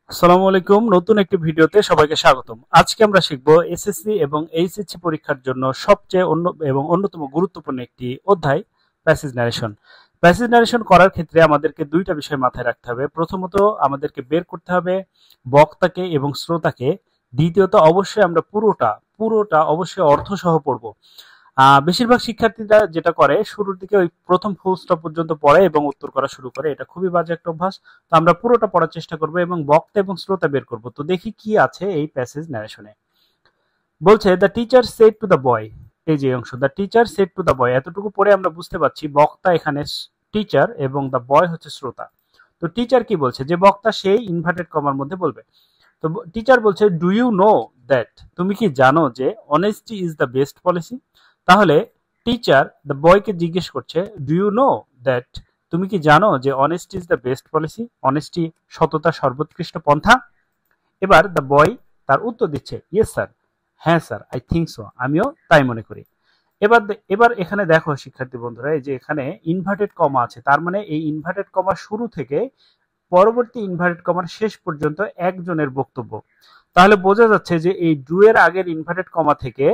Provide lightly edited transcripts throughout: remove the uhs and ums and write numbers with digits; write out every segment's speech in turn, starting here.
আসসালামু আলাইকুম। নতুন একটি ভিডিওতে সবাইকে স্বাগতম। আজকে আমরা শিখব এসএসসি এবং এইচএসসি পরীক্ষার জন্য সবচেয়ে অন্যতম গুরুত্বপূর্ণ একটি অধ্যায়, প্যাসেজ ন্যারেশন। প্যাসেজ ন্যারেশন করার ক্ষেত্রে আমাদেরকে দুইটা বিষয় মাথায় রাখতে হবে। প্রথমত আমাদেরকে বের করতে হবে বক্তাকে এবং শ্রোতাকে। দ্বিতীয়ত অবশ্যই আমরা পুরোটা অবশ্যই অর্থসহ পড়ব। বেশিরভাগ শিক্ষার্থীরা যেটা করে শুরুর দিকে ওই প্রথম ফুল স্টপ পর্যন্ত পড়ে এবং উত্তর করা শুরু করে। এটা খুবই বাজে একটা অভ্যাস। তো আমরা পুরোটা পড়ার চেষ্টা করব এবং বক্তা এবং শ্রোতা বের করব। তো দেখি কি আছে এই প্যাসেজ ন্যারেশনে। বলছে the teacher said to the boy. এই যে অংশ, the teacher said to the boy, এতটুকু পড়ে আমরা বুঝতে পারছি বক্তা এখানে টিচার এবং দ্য বয় হচ্ছে শ্রোতা। তো টিচার কি বলছে, যে বক্তা সেই ইনভার্টেড কমার মধ্যে বলবে। তো টিচার বলছে ডু ইউ নো দ্যাট, তুমি কি জানো যে honesty is the best policy. তাহলে টিচার দ্য বয়কে জিজ্ঞেস করছে ডু ইউ নো দ্যাট, তুমি কি জানো যে honesty is the best policy, honesty সততা সর্বোৎকৃষ্ট পন্থা। এবার দ্য বয় তার উত্তর দিচ্ছে ইয়েস স্যার, হ্যাঁ স্যার, আই থিঙ্ক সো, আমিও তাই মনে করি। এবার এখানে দেখো শিক্ষার্থী বন্ধুরা, এই যে এখানে ইনভার্টেড কমা আছে, তার মানে এই ইনভার্টেড কমা শুরু থেকে পরবর্তী ইনভার্টেড কমার শেষ পর্যন্ত একজনের বক্তব্য। তাহলে বোঝা যাচ্ছে যে এই ডু এর আগের ইনভার্টেড কমা থেকে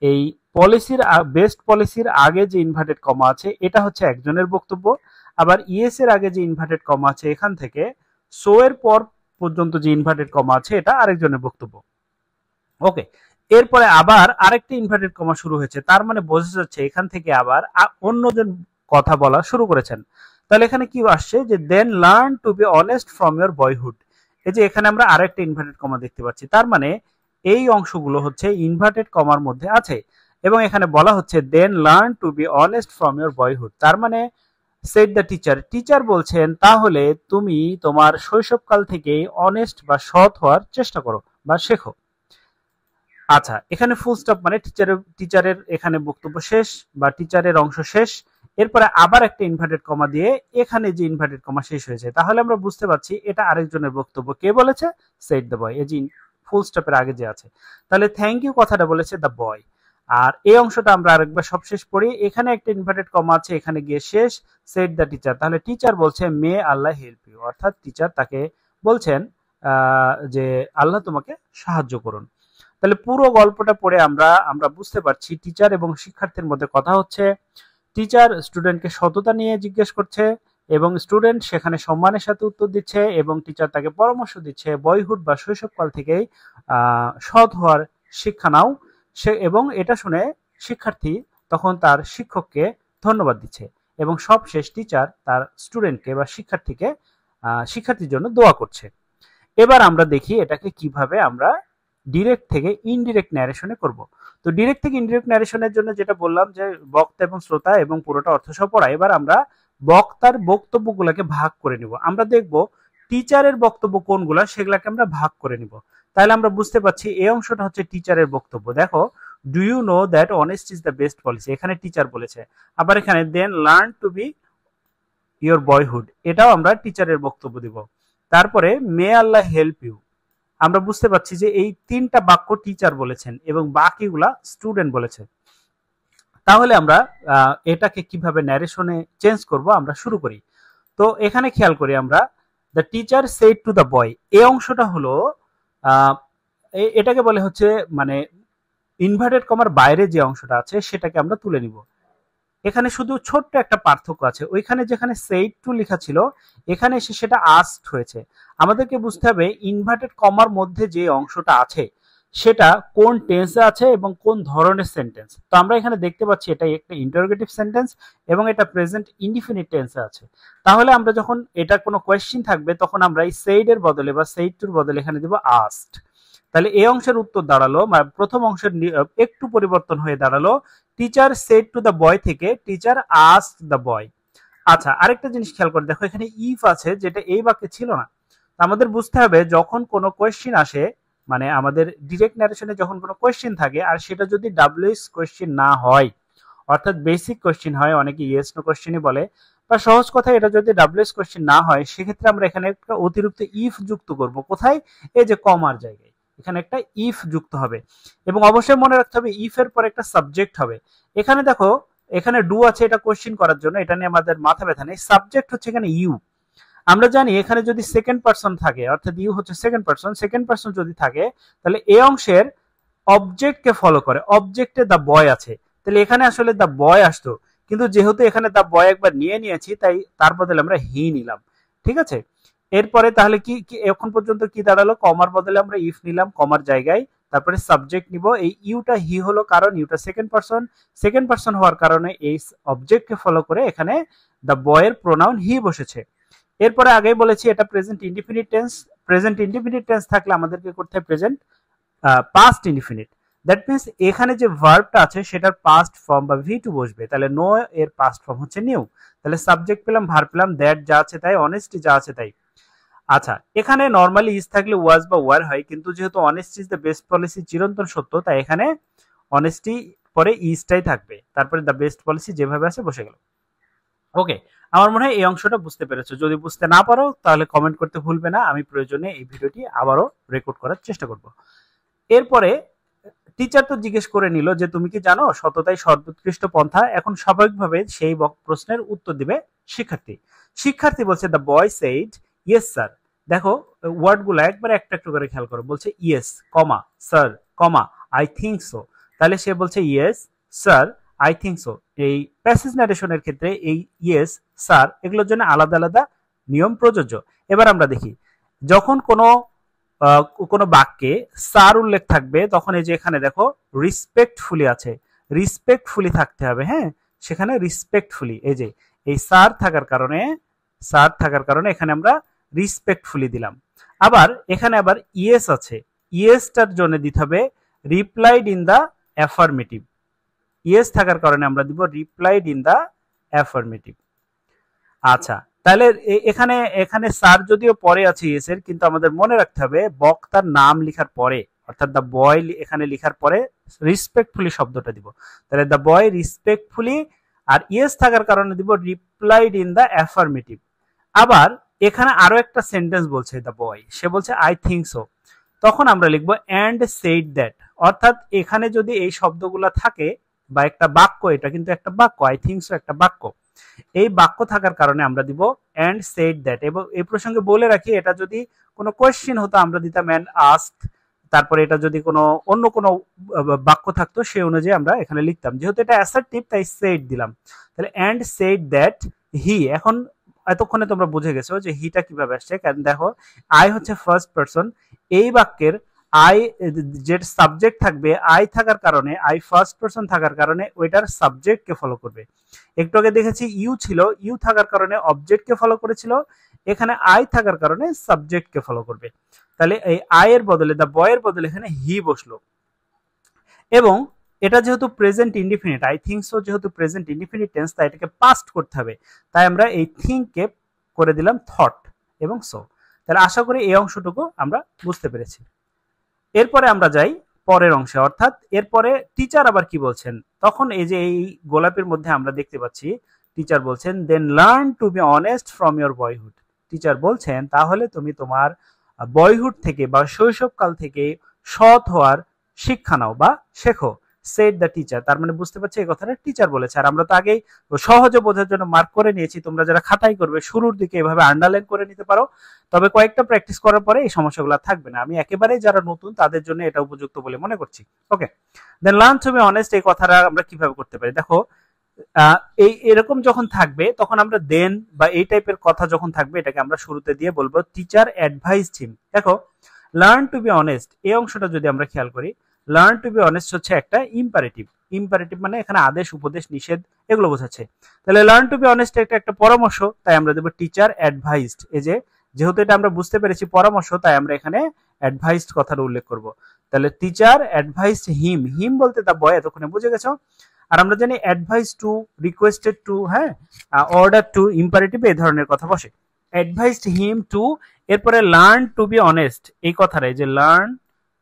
এই পলিসির বেস্ট পলিসির আগে যে ইনভার্টেড কমা আছে এটা হচ্ছে একজনের বক্তব্য। আবার ইএস এর আগে যে ইনভার্টেড কমা আছে এখান থেকে সো এর পর পর্যন্ত যে ইনভার্টেড কমা আছে এটা আরেকজনের বক্তব্য। ওকে, এরপরে আবার আরেকটি ইনভার্টেড কমা শুরু হয়েছে, তার মানে বোঝা যাচ্ছে এখান থেকে আবার অন্যজন কথা বলা শুরু করেছেন। তাহলে এখানে কি আসছে, যে then learn to be honest from your boyhood. এই যে এখানে আমরা আরেকটা ইনভার্টেড কমা দেখতে পাচ্ছি, তার মানে এই অংশগুলো হচ্ছে ইনভার্টেড কমার মধ্যে আছে। এবং এখানে বলা হচ্ছে then learn to be honest from your boyhood, তার মানে সেড দ্য টিচার, টিচার বলছেন তাহলে তুমি তোমার শৈশবকাল থেকেই অনেস্ট বা সৎ হওয়ার চেষ্টা করো বা শেখো। আচ্ছা, এখানে ফুল স্টপ মানে টিচারের এখানে বক্তব্য শেষ বা টিচারের অংশ শেষ। এরপরে আবার একটা ইনভার্টেড কমা দিয়ে এখানে যে ইনভার্টেড কমা শেষ হয়েছে, তাহলে আমরা বুঝতে পারছি এটা আরেকজনের বক্তব্য। কে বলেছে? সেড দ্য বয়, এই যে ফুল স্টপের আগে যে আছে। তাহলে থ্যাংক ইউ কথাটা বলেছে দ্য বয়। আর এই অংশটা আমরা আরেকবার সবশেষ পড়ি, এখানে একটা ইনভার্টেড কমা আছে, এখানে গিয়ে শেষ সেড দ্য টিচার। তাহলে টিচার বলছে মে আল্লাহ হেল্প ইউ, অর্থাৎ টিচার তাকে বলছেন যে আল্লাহ তোমাকে সাহায্য করুন। তাহলে পুরো গল্পটা পড়ে আমরা বুঝতে পারছি টিচার এবং শিক্ষার্থীর মধ্যে কথা হচ্ছে। টিচার স্টুডেন্টকে সততা নিয়ে জিজ্ঞেস করছে এবং স্টুডেন্ট সেখানে সম্মানের সাথে উত্তর দিচ্ছে এবং টিচার তাকে পরামর্শ দিচ্ছে বয়হুড বা শৈশবকাল থেকেই সৎ হওয়ার শিক্ষা নাও। সে এবং এটা শুনে শিক্ষার্থী তখন তার শিক্ষককে ধন্যবাদ দিচ্ছে এবং সবশেষ টিচার তার স্টুডেন্টকে বা শিক্ষার্থীর জন্য দোয়া করছে। এবার আমরা দেখি এটাকে কিভাবে আমরা ডিরেক্ট থেকে ইনডিরেক্ট ন্যারেশনে করব। তো ডিরেক্ট থেকে ইনডিরেক্ট ন্যারেশনের জন্য যেটা বললাম যে বক্তা এবং শ্রোতা এবং পুরোটা অর্থসহ পড়া। এবার আমরা বক্তার বক্তব্যগুলোকে ভাগ করে নিব। আমরা দেখব টিচারের বক্তব্য কোনগুলা, সেগুলাকে আমরা ভাগ করে নিব। তাহলে আমরা বুঝতে পারছি এই অংশটা হচ্ছে টিচারের বক্তব্য। দেখো, do you know that honest is the best policy, এখানে টিচার বলেছে। আবার এখানে then learn to be your boyhood, এটাও আমরা টিচারের বক্তব্য দিব। তারপরে মে আল্লাহ হেল্প ইউ, আমরা বুঝতে পারছি যে এই তিনটা বাক্য টিচার বলেছেন এবং বাকিগুলা স্টুডেন্ট বলেছে। তাহলে আমরা এটাকে কিভাবে ন্যারেশনে চেঞ্জ করব আমরা শুরু করি। তো এখানে খেয়াল করি আমরা, the teacher said to the boy, এই অংশটা হলো এটাকে বলে হচ্ছে মানে ইনভার্টেড কমার বাইরে যে অংশটা আছে সেটাকে আমরা তুলে নিব। এখানে শুধু ছোট্ট একটা পার্থক্য আছে, ওইখানে যেখানে সেড টু লেখা ছিল এখানে এসে সেটা আস্কড হয়েছে। আমাদেরকে বুঝতে হবে ইনভার্টেড কমার মধ্যে যে অংশটা আছে সেটা কোন টেন্সে আছে এবং কোন ধরনের সেন্টেন্স। তো আমরা এখানে দেখতে পাচ্ছি এটা একটা ইন্টারোগেটিভ সেন্টেন্স এবং এটা প্রেজেন্ট ইনডিফিনিট টেন্সে আছে। তাহলে আমরা যখন এটা কোনো কোয়েশ্চেন থাকবে তখন আমরা এই সেড এর বদলে বা সেড টুর বদলে এখানে দেব আস্কড। তাহলে এই অংশের উত্তর দাঁড়ালো, প্রথম অংশের একটু পরিবর্তন হয়ে দাঁড়ালো teacher said to the boy থেকে টিচার আস্কড দ্য বয়। আচ্ছা, আরেকটা জিনিস খেয়াল করে দেখো, এখানে ইফ আছে যেটা এই বাক্যে ছিল না। আমাদের বুঝতে হবে যখন কোনো কোয়েশ্চেন আসে, মানে আমাদের ডিরেক্ট ন্যারেশনে যখন কোনো কোয়েশ্চেন থাকে আর সেটা যদি ডাব্লিউএস কোয়েশ্চেন না হয়, অর্থাৎ বেসিক কোয়েশ্চেন হয়, অনেকে ইয়েস নো কোয়েশ্চেনই বলে, বা সহজ কথা এটা যদি ডাব্লিউএস কোয়েশ্চেন না হয় সেক্ষেত্রে আমরা এখানে একটা অতিরিক্ত ইফ যুক্ত করব। কোথায়? এই যে কমার জায়গায় এখানে একটা ইফ যুক্ত হবে এবং অবশ্যই মনে রাখতে হবে ইফ এর পর একটা সাবজেক্ট হবে। এখানে দেখো, এখানে ডু আছে এটা কোয়েশ্চেন করার জন্য, এটা নিয়ে আমাদের মাথা ব্যথা নেই। সাবজেক্ট হচ্ছে এখানে ইউ। আমরা জানি এখানে যদি সেকেন্ড পারসন থাকে, অর্থাৎ ইউ হচ্ছে সেকেন্ড পারসন যদি থাকে, তাহলে এই অংশের অবজেক্টকে ফলো করে, অবজেক্টে দ্য বয় আছে, তাহলে এখানে আসলে দ্য বয় আসতো, কিন্তু যেহেতু এখানে দ্য বয় একবার নিয়েছি, তাই তার বদলে আমরা হি নিলাম। ঠিক আছে, এরপরে তাহলে কি এখন পর্যন্ত কি দাঁড়ালো, কমার বদলে আমরা ইফ নিলাম কমার জায়গায়, তারপরে সাবজেক্ট নিব, এই ইউটা হি হলো কারণ ইউটা সেকেন্ড পারসন হওয়ার কারণে এই অবজেক্টকে ফলো করে এখানে দ্য বয়ের প্রোনাউন হি বসেছে। এরপরে আগেই বলেছি এটা প্রেজেন্ট ইনডিফিনিট টেন্স থাকলে আমাদেরকে করতে হয় present past indefinite. That means এখানে যে ভার্বটা আছে সেটার পাস্ট ফর্ম বা ভি টু বসবে, তাহলে নো এর পাস্ট ফর্ম হচ্ছে নিউ, তাহলে সাবজেক্ট পেলাম, ভার্ব পেলাম, দ্যাট যা আছে তাই, অনেস্টি যা আছে তাই। আচ্ছা, এখানে নর্মালি ইজ থাকলে ওয়াজ বা ওয়ার হয়, কিন্তু যেহেতু honesty is the best policy, চিরন্তন সত্য, তাই এখানে অনেস্টি পরে ইজটাই থাকবে, তারপরে দ্য বেস্ট পলিসি যেভাবে আছে বসে গেল। ওকে, আমার মনে হয় এই অংশটা বুঝতে পেরেছো। যদি বুঝতে না পারো তাহলে কমেন্ট করতে ভুলবে না, আমি প্রয়োজনে এই ভিডিওটি আবারও রেকর্ড করার চেষ্টা করব। এরপরে টিচার তো জিজ্ঞেস করে নিল যে তুমি কি জানো সততাই সর্বোৎকৃষ্ট পন্থা। এখন স্বাভাবিকভাবে সেই প্রশ্নের উত্তর দিবে শিক্ষার্থী বলছে the boy said yes sir. দেখো ওয়ার্ডগুলো একবার একটা একটু করে খেয়াল করো, বলছে yes comma sir comma I think so, তাহলে সে বলছে yes sir I think so. এই প্যাসেজ ন্যারেশনের ক্ষেত্রে এই ইয়েস স্যার এগুলোর জন্য আলাদা আলাদা নিয়ম প্রযোজ্য। এবার আমরা দেখি, যখন কোনো বাক্যে স্যার উল্লেখ থাকবে তখন এই যে এখানে দেখো রিসপেক্টফুলি আছে, রিসপেক্টফুলি থাকতে হবে। হ্যাঁ, সেখানে রিসপেক্টফুলি, এই যে এই স্যার থাকার কারণে এখানে আমরা রিসপেক্টফুলি দিলাম। আবার এখানে আবার ইয়েস আছে, ইয়েসটার জন্য দিতে হবে replied in the affirmative, yes থাকার কারণে আমরা দিব রিপ্লাইড ইন দা অ্যাফার্মেটিভ। আচ্ছা, তাহলে এখানে এখানে স্যার যদিও পরে আছে ইয়েস এর, কিন্তু আমাদের মনে রাখতে হবে বক্তার নাম লেখার পরে, অর্থাৎ দ্য বয় এখানে লেখার পরে রিসপেক্টফুলি শব্দটা দিব, তাহলে দ্য বয় রিসপেক্টফুলি, আর ইয়েস থাকার কারণে দিব রিপ্লাইড ইন দা অ্যাফার্মেটিভ। আবার এখানে আরো একটা সেন্টেন্স বলছে দ্য বয়, সে বলছে আই থিঙ্ক সো, তখন আমরা লিখবো অ্যান্ড সেইড দ্যাট। অর্থাৎ এখানে যদি এই শব্দগুলো থাকে বা একটা বাক্য, এটা কিন্তু একটা বাক্য, আই থিঙ্ক সো একটা বাক্য, এই বাক্য থাকার কারণে আমরা দিব অ্যান্ড সেইড দ্যাট। এবং এই প্রসঙ্গে বলে রাখি, এটা যদি কোনো কোয়েশ্চেন হতো আমরা দিতাম অ্যান্ড আস্কড, তারপরে এটা যদি অন্য কোনো বাক্য থাকতো সেই অনুযায়ী আমরা এখানে লিখতাম, যেহেতু এটা অ্যাসার্টিভ তাই সেইড দিলাম। তাহলে অ্যান্ড সেইড দ্যাট হি, এখন এতক্ষণে তোমরা বুঝে গেছো যে হিটা কিভাবে আসছে, কারণ দেখো আই হচ্ছে ফার্স্ট পারসন, এই বাক্যের আই যে সাবজেক্ট থাকবে, আই থাকার কারণে, আই ফার্স্ট পারসন থাকার কারণে ওইটার সাবজেক্টকে ফলো করবে। একটু আগে দেখেছি ইউ ছিল, ইউ থাকার কারণে অবজেক্টকে ফলো করেছিল, এখানে আই থাকার কারণে সাবজেক্টকে ফলো করবে। তাহলে এই আই এর বদলে দ্য বয়ের বদলে এখানে হি বসলো। এবং এটা যেহেতু present indefinite, I think so যেহেতু প্রেজেন্ট ইনডিফিনিট টেন্স, তাই এটাকে পাস্ট করতে হবে, তাই আমরা এই থিঙ্ককে করে দিলাম থট এবং সো। তাহলে আশা করি এই অংশটুকু আমরা বুঝতে পেরেছি। এরপরে আমরা যাই পরের অংশে, অর্থাৎ এরপরে টিচার আবার কি বলছেন। তখন এই যে এই গোলাপের মধ্যে আমরা দেখতে পাচ্ছি টিচার বলছেন then learn to be honest from your boyhood. Teacher বলছেন তাহলে তুমি তোমার বয়হুড থেকে বা শৈশবকাল থেকে সৎ হওয়ার শিক্ষা নাও বা শেখো, সেড দ্য টিচার। তার মানে বুঝতে পারছি এই কথাটা টিচার বলেছে। আর আমরা তো আগেই সহজে বোঝার জন্য মার্ক করে নিয়েছি, তোমরা যারা খাতায় করবে শুরুর দিকে এভাবে আন্ডারলাইন করে নিতে পারো, তবে কয়েকটা প্র্যাকটিস করার পরে এই সমস্যাগুলো থাকবে না। আমি একেবারেই যারা নতুন তাদের জন্য এটা উপযুক্ত বলে মনে করছি। ওকে, দেন লার্ন টু বি অনেস্ট, এই কথাটা আমরা কিভাবে করতে পারি। দেখো এই এরকম যখন থাকবে তখন আমরা দেন বা এই টাইপের কথা যখন থাকবে এটাকে আমরা শুরুতে দিয়ে বলবো টিচার অ্যাডভাইসড হিম। দেখো লার্ন টু বি অনেস্ট এই অংশটা যদি আমরা খেয়াল করি, লার্ন টু বি অনেস্ট হচ্ছে একটা ইম্পারেটিভ, ইম্পারেটিভ মানে এখানে আদেশ উপদেশ নিষেধ এগুলো বোঝাচ্ছে। তাহলে লার্ন টু বি অনেস্ট একটা পরামর্শ, তাই আমরা দেবো টিচার অ্যাডভাইসড। এই যে যেহেতু এটা আমরা বুঝতে পেরেছি পরামর্শ, তাই আমরা এখানে অ্যাডভাইসড কথাটা উল্লেখ করব। তাহলে টিচার অ্যাডভাইসড হিম, হিম বলতে দা বয়, এতক্ষণে বুঝে গেছো। আর আমরা জানি অ্যাডভাইস টু, রিকোয়েস্টেড টু, হ্যাঁ, অর্ডার টু, ইম্পারেটিভ এই ধরনের কথা বসে। অ্যাডভাইসড হিম টু, এরপরে লার্ন টু বি অনেস্ট এই কথাটা, এই যে লার্ন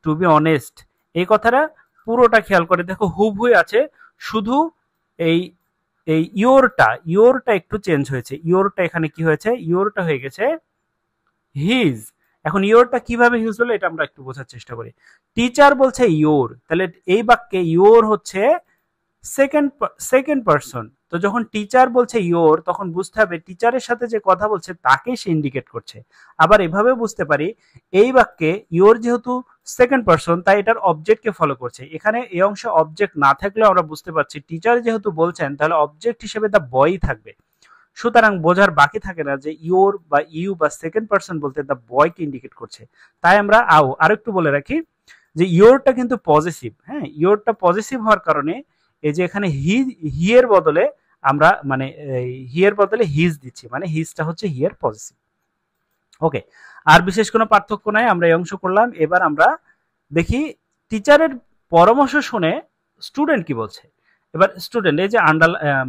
টু বি অনেস্ট এই কথাটা পুরোটা খেয়াল করে দেখো হুবহুই আছে, শুধু এই এই ইয়োরটা একটু চেঞ্জ হয়েছে। ইয়োরটা এখানে কি হয়েছে, ইয়োরটা হয়ে গেছে হিজ। এখন ইয়োরটা কিভাবে ইউজ হলো এটা আমরা একটু বোঝার চেষ্টা করি। টিচার বলছে ইয়োর, তাহলে এই বাক্যে ইয়োর হচ্ছে সেকেন্ড সেকেন্ড পারসন। তো যখন টিচার বলছে ইয়োর, তখন বুঝতে হবে টিচারের সাথে যে কথা বলছে তাকে সে ইন্ডিকেট করছে। আবার এভাবে বুঝতে পারি এই বাক্যে ইয়োর যেহেতু সেকেন্ড পারসন, তাই এটার অবজেক্টকে ফলো করছে। এখানে এই অংশে অবজেক্ট না থাকলেও আমরা বুঝতে পারছি টিচার যেহেতু বলছেন, তাহলে অবজেক্ট হিসেবে দ্য বয়ই থাকবে। সুতরাং বোঝার বাকি থাকে না যে ইয়োর বা ইউ বা সেকেন্ড পারসন বলতে দ্য বয়কে ইন্ডিকেট করছে। তাই আমরা আরেকটু বলে রাখি যে ইয়োরটা কিন্তু পজিটিভ। হ্যাঁ, ইয়োরটা পজিটিভ হওয়ার কারণে এই যে এখানে হি এর বদলে আমরা মানে হি এর বদলে হিজ দিচ্ছি, মানে হিজটা হচ্ছে হি এর পজিটিভ। ওকে, আর বিশেষ কোনো পার্থক্য নাই, আমরা এই অংশ করলাম। এবার আমরা দেখি টিচারের পরামর্শ শুনে স্টুডেন্ট কি বলছে। এবার স্টুডেন্ট এই যে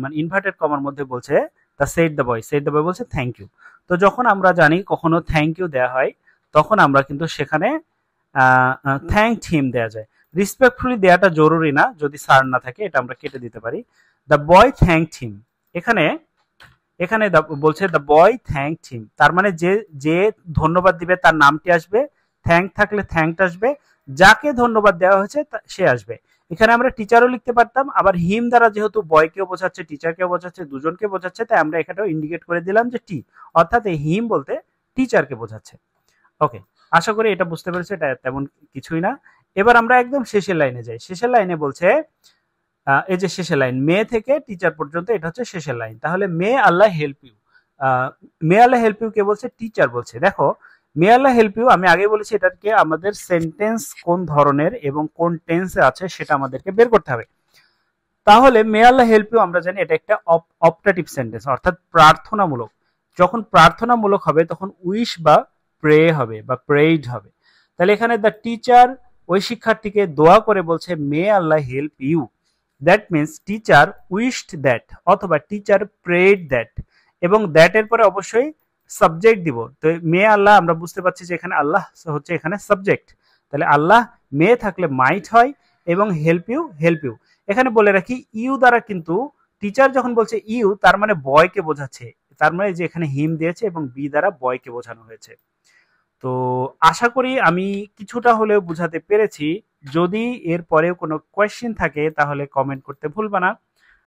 মানে ইনভার্টেড কমার মধ্যে বলছে তা সেড দ্য বয় বলছে থ্যাংক ইউ। তো যখন আমরা জানি কখনো থ্যাংক ইউ দেওয়া হয়, তখন আমরা কিন্তু সেখানে থ্যাংক হিম দেওয়া যায়। রেসপেক্টফুলি দেওয়াটা জরুরি না, যদি স্যার না থাকে এটা আমরা কেটে দিতে পারি। দ্য বয় থ্যাংক হিম, এখানে এখানে বলছে দ্য বয় থ্যাংক হিম, তার মানে যে যে ধন্যবাদ দিবে তার নামটি আসবে, থ্যাংক থাকলে থ্যাংকটা আসবে, যাকে ধন্যবাদ দেওয়া হয়েছে সে আসবে। এখানে আমরা টিচারও লিখতে পারতাম, আবার হিম দ্বারা যেহেতু বয়কেও বোঝাচ্ছে টিচারকেও বোঝাচ্ছে দুজনকে বোঝাচ্ছে, তাই আমরা এখানেও ইন্ডিকেট করে দিলাম যে টি, অর্থাৎ এই হিম বলতে টিচারকে বোঝাচ্ছে। ওকে, আশা করি এটা বুঝতে পেরেছে, এটা তেমন কিছুই না। এবার আমরা একদম শেষের লাইনে যাই। শেষের লাইনে বলছে এই যে শেষের লাইন মে থেকে টিচার পর্যন্ত, এটা হচ্ছে শেষের লাইন। তাহলে may Allah help you, may Allah help you কে বলছে? টিচার বলছে। দেখো মে আল্লাহ হেল্প ইউ, আমি আগে বলেছি এটাকে আমাদের সেন্টেন্স কোন ধরনের এবং কোন টেন্সে আছে সেটা আমাদেরকে বের করতে হবে। তাহলে মে আল্লাহ হেল্প ইউ আমরা জানি এটা একটা অপটেটিভ সেন্টেন্স, অর্থাৎ প্রার্থনামূলক। যখন প্রার্থনামূলক হবে তখন উইশ বা প্রে হবে বা প্রেইড হবে। তাহলে এখানে দ্য টিচার ওই শিক্ষার্থীকে দোয়া করে বলছে may Allah help you, that means teacher wished that অথবা টিচার প্রেড দ্যাট, এবং দ্যাট এর পরে অবশ্যই সাবজেক্ট দিব। তো মে আল্লাহ আমরা বুঝতে পারছি যে এখানে আল্লাহ হচ্ছে এখানে সাবজেক্ট, তাহলে আল্লাহ মে থাকলে মাইট হয় এবং হেল্প ইউ। এখানে বলে রাখি ইউ দ্বারা কিন্তু টিচার যখন বলছে ইউ, তার মানে বয়কে বোঝাচ্ছে, তার মানে যে এখানে হিম দিয়েছে এবং বি দ্বারা বয়কে বোঝানো হয়েছে। তো আশা করি আমি কিছুটা হলেও বুঝাতে পেরেছি। যদি এর পরেও কোনো কোয়েশ্চেন থাকে তাহলে কমেন্ট করতে ভুলবা না।